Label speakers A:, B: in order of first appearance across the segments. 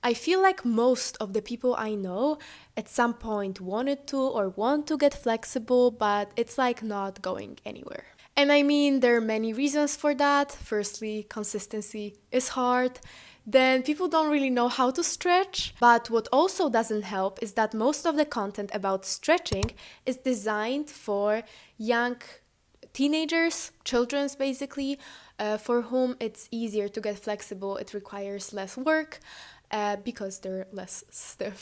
A: I feel like most of the people I know at some point wanted to or want to get flexible, but it's like not going anywhere. And I mean, there are many reasons for that. Firstly, consistency is hard. Then people don't really know how to stretch. But what also doesn't help is that most of the content about stretching is designed for young teenagers, children's basically, for whom it's easier to get flexible. It requires less work because they're less stiff.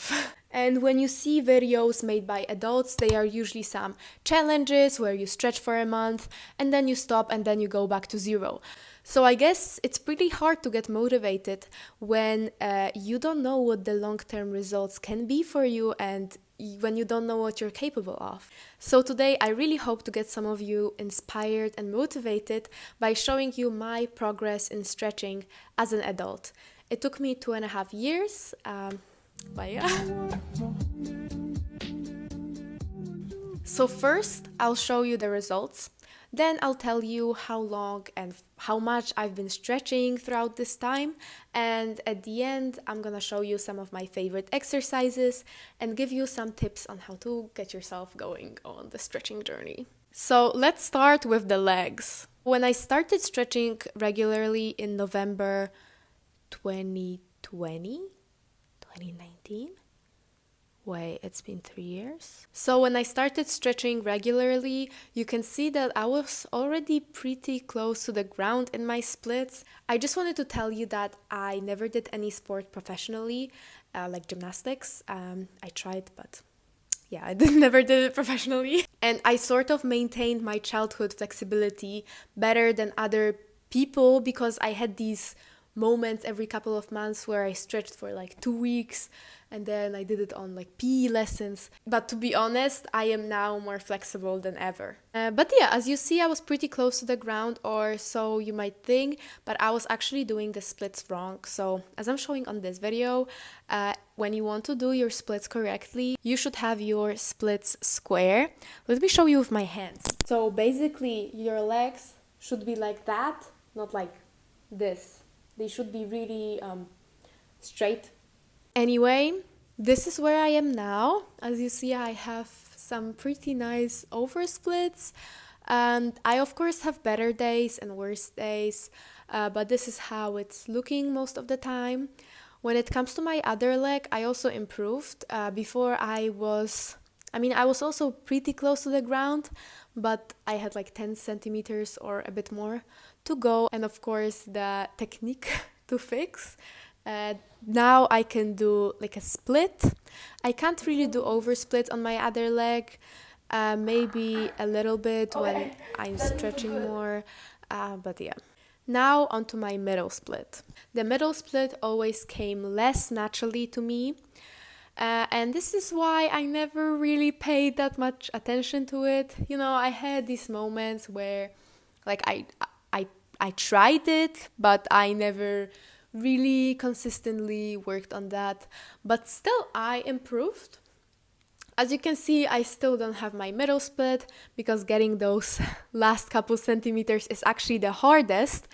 A: And when you see videos made by adults, they are usually some challenges where you stretch for a month and then you stop and then you go back to zero. So I guess it's pretty hard to get motivated when you don't know what the long-term results can be for you and when you don't know what you're capable of. So today I really hope to get some of you inspired and motivated by showing you my progress in stretching as an adult. It took me 2.5 years, but yeah. So first, I'll show you the results. Then I'll tell you how long and how much I've been stretching throughout this time. And at the end, I'm gonna show you some of my favorite exercises and give you some tips on how to get yourself going on the stretching journey. So let's start with the legs. When I started stretching regularly in November 2020, 2019? Wait, it's been 3 years. So when I started stretching regularly, you can see that I was already pretty close to the ground in my splits. I just wanted to tell you that I never did any sport professionally, like gymnastics. I tried, but yeah, I never did it professionally. And I sort of maintained my childhood flexibility better than other people because I had these moments every couple of months where I stretched for like 2 weeks and then I did it on like PE lessons. But to be honest, I am now more flexible than ever. But yeah, as you see, I was pretty close to the ground, or so you might think, but I was actually doing the splits wrong. So as I'm showing on this video, when you want to do your splits correctly, you should have your splits square. Let me show you with my hands. So basically your legs should be like that, not like this. They should be really straight. Anyway, this is where I am now. As you see, I have some pretty nice oversplits. And I, of course, have better days and worse days. But this is how it's looking most of the time. When it comes to my other leg, I also improved. Before I was also pretty close to the ground, but I had like 10 centimeters or a bit more to go. And of course, the technique to fix. Now I can do like a split. I can't really do oversplit on my other leg. Maybe a little bit when I'm stretching more. But yeah. Now onto my middle split. The middle split always came less naturally to me. And this is why I never really paid that much attention to it. You know, I had these moments where like I tried it, but I never really consistently worked on that. But still, I improved. As you can see, I still don't have my middle split because getting those last couple centimeters is actually the hardest.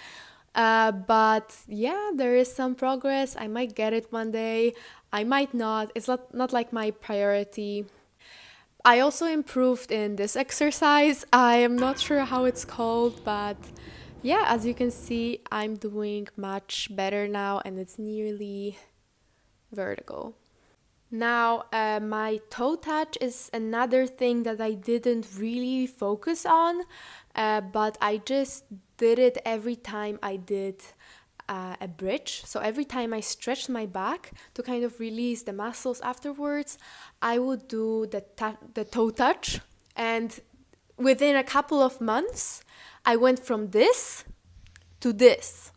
A: But yeah, there is some progress. I might get it one day. I might not. It's not like my priority. I also improved in this exercise. I am not sure how it's called, but yeah, as you can see, I'm doing much better now and it's nearly vertical. Now, my toe touch is another thing that I didn't really focus on, but I just did it every time I did a bridge. So every time I stretched my back to kind of release the muscles afterwards, I would do the toe touch. And within a couple of months, I went from this to this,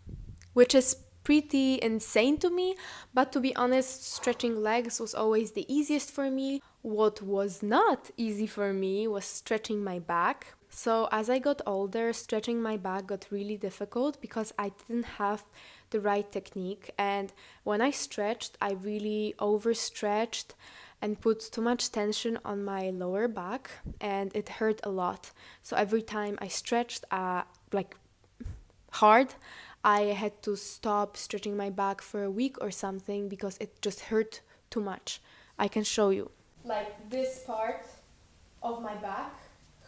A: which is pretty insane to me, but to be honest, stretching legs was always the easiest for me. What was not easy for me was stretching my back. So as I got older, stretching my back got really difficult because I didn't have the right technique, and when I stretched, I really overstretched and put too much tension on my lower back, and it hurt a lot. So every time I stretched like hard, I had to stop stretching my back for a week or something because it just hurt too much. I can show you. Like this part of my back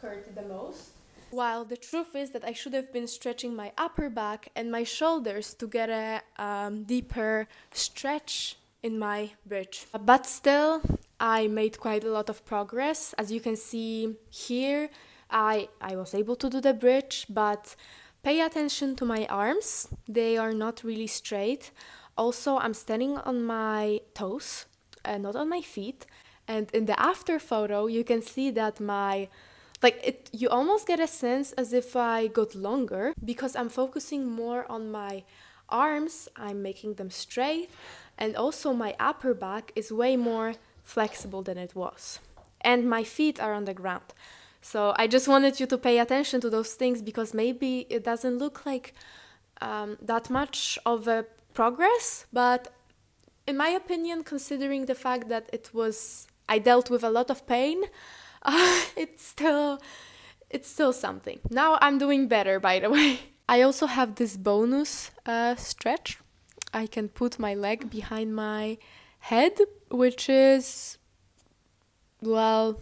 A: hurt the most. While the truth is that I should have been stretching my upper back and my shoulders to get a deeper stretch in my bridge. But still, I made quite a lot of progress. As you can see here, I was able to do the bridge, but pay attention to my arms. They are not really straight. Also, I'm standing on my toes, not on my feet. And in the after photo, you can see that you almost get a sense as if I got longer because I'm focusing more on my arms. I'm making them straight. And also my upper back is way more flexible than it was. And my feet are on the ground. So I just wanted you to pay attention to those things because maybe it doesn't look like that much of a progress, but in my opinion, considering the fact that I dealt with a lot of pain, it's still something. Now I'm doing better, by the way. I also have this bonus stretch. I can put my leg behind my head, which is, well,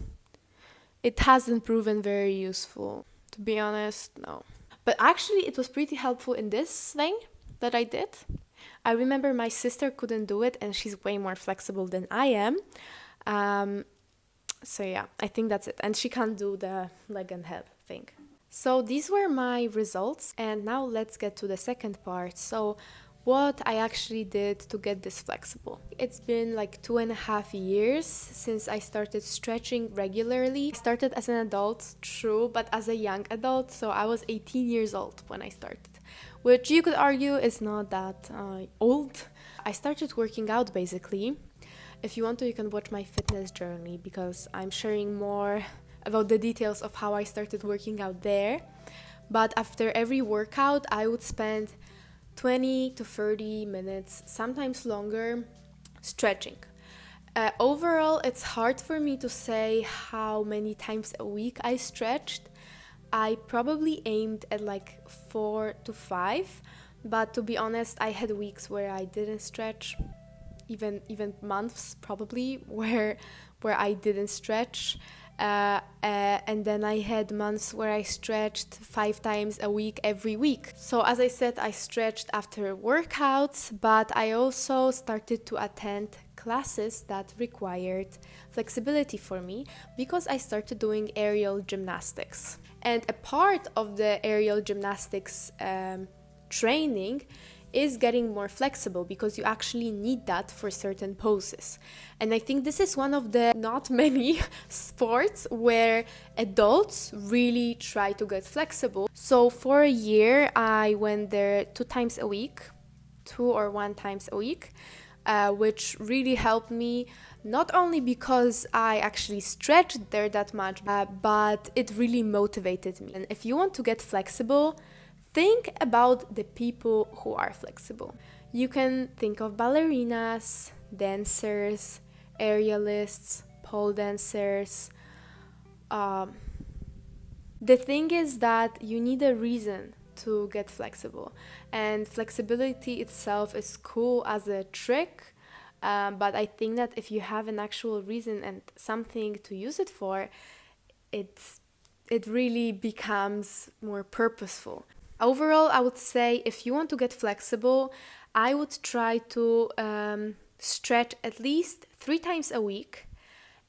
A: it hasn't proven very useful. To be honest, no. But actually, it was pretty helpful in this thing that I did. I remember my sister couldn't do it, and she's way more flexible than I am. So yeah, I think that's it. And she can't do the leg and head thing. So these were my results, and now let's get to the second part. So what I actually did to get this flexible. It's been like 2.5 years since I started stretching regularly. I started as an adult, true, but as a young adult, so I was 18 years old when I started, which you could argue is not that old. I started working out basically. If you want to, you can watch my fitness journey because I'm sharing more about the details of how I started working out there. But after every workout, I would spend 20 to 30 minutes, sometimes longer, stretching. Overall, it's hard for me to say how many times a week I stretched. I probably aimed at like 4 to 5, but to be honest, I had weeks where I didn't stretch, even months probably where I didn't stretch. And then I had months where I stretched 5 times a week every week. So as I said, I stretched after workouts, but I also started to attend classes that required flexibility for me because I started doing aerial gymnastics. And a part of the aerial gymnastics training is getting more flexible because you actually need that for certain poses. And I think this is one of the not many sports where adults really try to get flexible. So for a year, I went there 2 times a week, 2 or 1 times a week, which really helped me, not only because I actually stretched there that much, but it really motivated me. And if you want to get flexible, think about the people who are flexible. You can think of ballerinas, dancers, aerialists, pole dancers. The thing is that you need a reason to get flexible, and flexibility itself is cool as a trick, but I think that if you have an actual reason and something to use it for, it really becomes more purposeful. Overall, I would say if you want to get flexible, I would try to stretch at least 3 times a week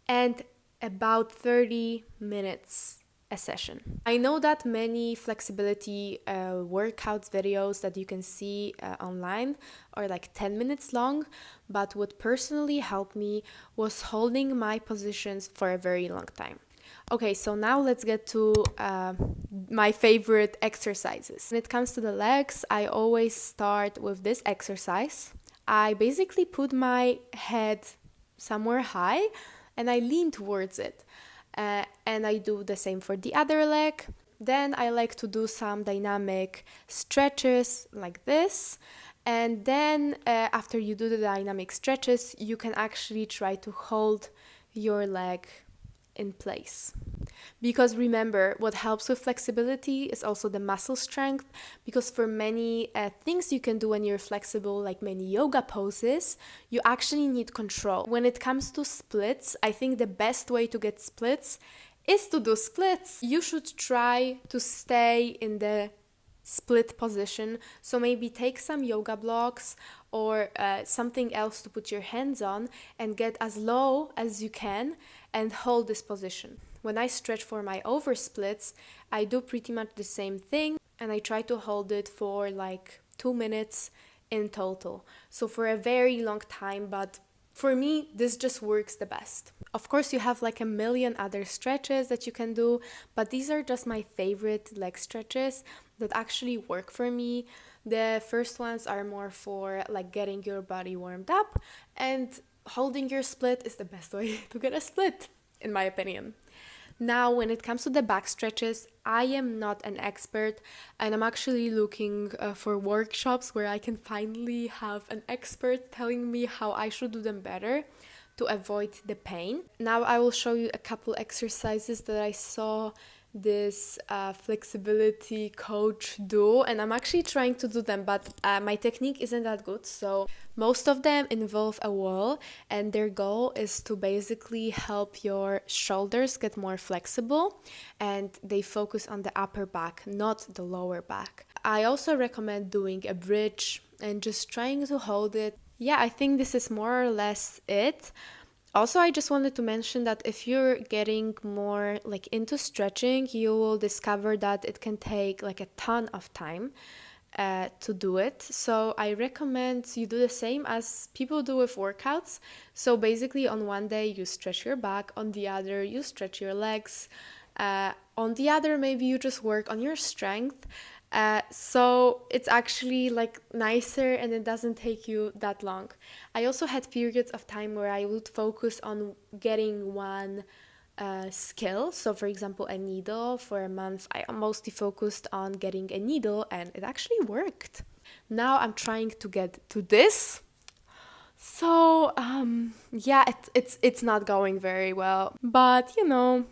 A: and about 30 minutes a session. I know that many flexibility workouts videos that you can see online are like 10 minutes long, but what personally helped me was holding my positions for a very long time. Okay, so now let's get to my favorite exercises. When it comes to the legs, I always start with this exercise. I basically put my head somewhere high and I lean towards it. And I do the same for the other leg. Then I like to do some dynamic stretches like this. And then after you do the dynamic stretches, you can actually try to hold your leg in place. Because remember, what helps with flexibility is also the muscle strength. Because for many things you can do when you're flexible, like many yoga poses, you actually need control. When it comes to splits, I think the best way to get splits is to do splits. You should try to stay in the split position. So maybe take some yoga blocks or something else to put your hands on and get as low as you can and hold this position. When I stretch for my over splits, I do pretty much the same thing and I try to hold it for like 2 minutes in total. So for a very long time, but for me, this just works the best. Of course, you have like a million other stretches that you can do, but these are just my favorite leg stretches that actually work for me. The first ones are more for like getting your body warmed up, and holding your split is the best way to get a split, in my opinion. Now, when it comes to the back stretches, I am not an expert and I'm actually looking for workshops where I can finally have an expert telling me how I should do them better to avoid the pain. Now, I will show you a couple exercises that I saw this flexibility coach do, and I'm actually trying to do them, but my technique isn't that good. So most of them involve a wall, and their goal is to basically help your shoulders get more flexible, and they focus on the upper back, not the lower back. I also recommend doing a bridge and just trying to hold it. Yeah, I think this is more or less it. Also, I just wanted to mention that if you're getting more like into stretching, you will discover that it can take like a ton of time to do it. So I recommend you do the same as people do with workouts. So basically, on one day you stretch your back, on the other you stretch your legs, on the other maybe you just work on your strength. So it's actually like nicer and it doesn't take you that long. I also had periods of time where I would focus on getting one skill. So for example, a needle. For a month, I mostly focused on getting a needle and it actually worked. Now I'm trying to get to this. So yeah, it's not going very well, but you know,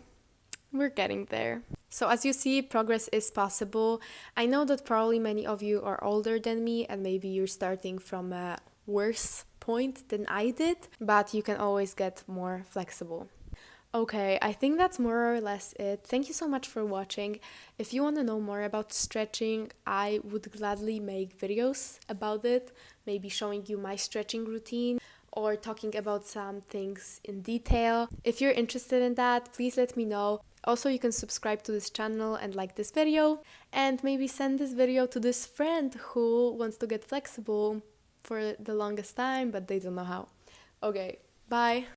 A: we're getting there. So as you see, progress is possible. I know that probably many of you are older than me and maybe you're starting from a worse point than I did, but you can always get more flexible. Okay, I think that's more or less it. Thank you so much for watching. If you want to know more about stretching, I would gladly make videos about it, maybe showing you my stretching routine or talking about some things in detail. If you're interested in that, please let me know. Also, you can subscribe to this channel and like this video, and maybe send this video to this friend who wants to get flexible for the longest time, but they don't know how. Okay, bye!